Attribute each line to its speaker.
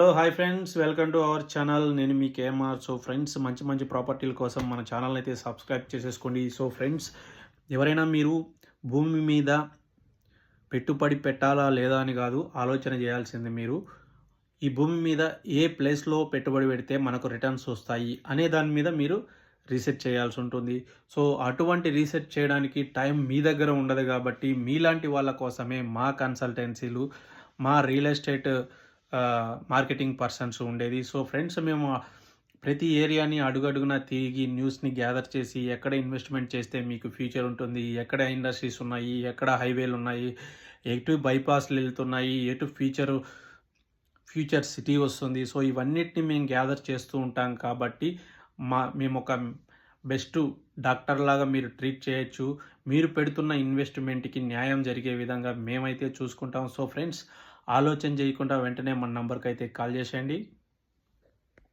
Speaker 1: Hello hi friends, welcome to our channel. నేను మీ KMR. So friends, మంచి మంచి ప్రాపర్టీల కోసం మన ఛానల్ అయితే సబ్స్క్రైబ్ చేసేసుకోండి. సో ఫ్రెండ్స్, ఎవరైనా మీరు భూమి మీద పెట్టుబడి పెట్టాలా లేదా అని కాదు ఆలోచన చేయాల్సింది. మీరు ఈ భూమి మీద ఏ ప్లేస్లో పెట్టుబడి పెడితే మనకు రిటర్న్స్ వస్తాయి అనే దాని మీద మీరు రీసెర్చ్ చేయాల్సి ఉంటుంది. సో అటువంటి రీసెర్చ్ చేయడానికి టైం మీ దగ్గర ఉండదు కాబట్టి మీలాంటి వాళ్ళ కోసమే మా కన్సల్టెన్సీలు, మా రియల్ ఎస్టేట్ మార్కెటింగ్ పర్సన్స్ ఉండేది. సో ఫ్రెండ్స్, మేము ప్రతి ఏరియాని అడుగడుగునా తిరిగి న్యూస్ని గ్యాదర్ చేసి ఎక్కడ ఇన్వెస్ట్మెంట్ చేస్తే మీకు ఫ్యూచర్ ఉంటుంది, ఎక్కడ ఇండస్ట్రీస్ ఉన్నాయి, ఎక్కడ హైవేలు ఉన్నాయి, ఎటు బైపాస్లు వెళ్తున్నాయి, ఎటు ఫ్యూచర్ సిటీ వస్తుంది. సో ఇవన్నిటిని మేము గ్యాదర్ చేస్తూ ఉంటాం కాబట్టి మేము ఒక బెస్ట్ డాక్టర్ లాగా మీరు ట్రీట్ చేయొచ్చు. మీరు పెడుతున్న ఇన్వెస్ట్మెంట్కి న్యాయం జరిగే విధంగా మేమైతే చూసుకుంటాం. సో ఫ్రెండ్స్, ఆలోచన చేయకుండా వెంటనే మన నంబర్కి అయితే కాల్ చేసేయండి.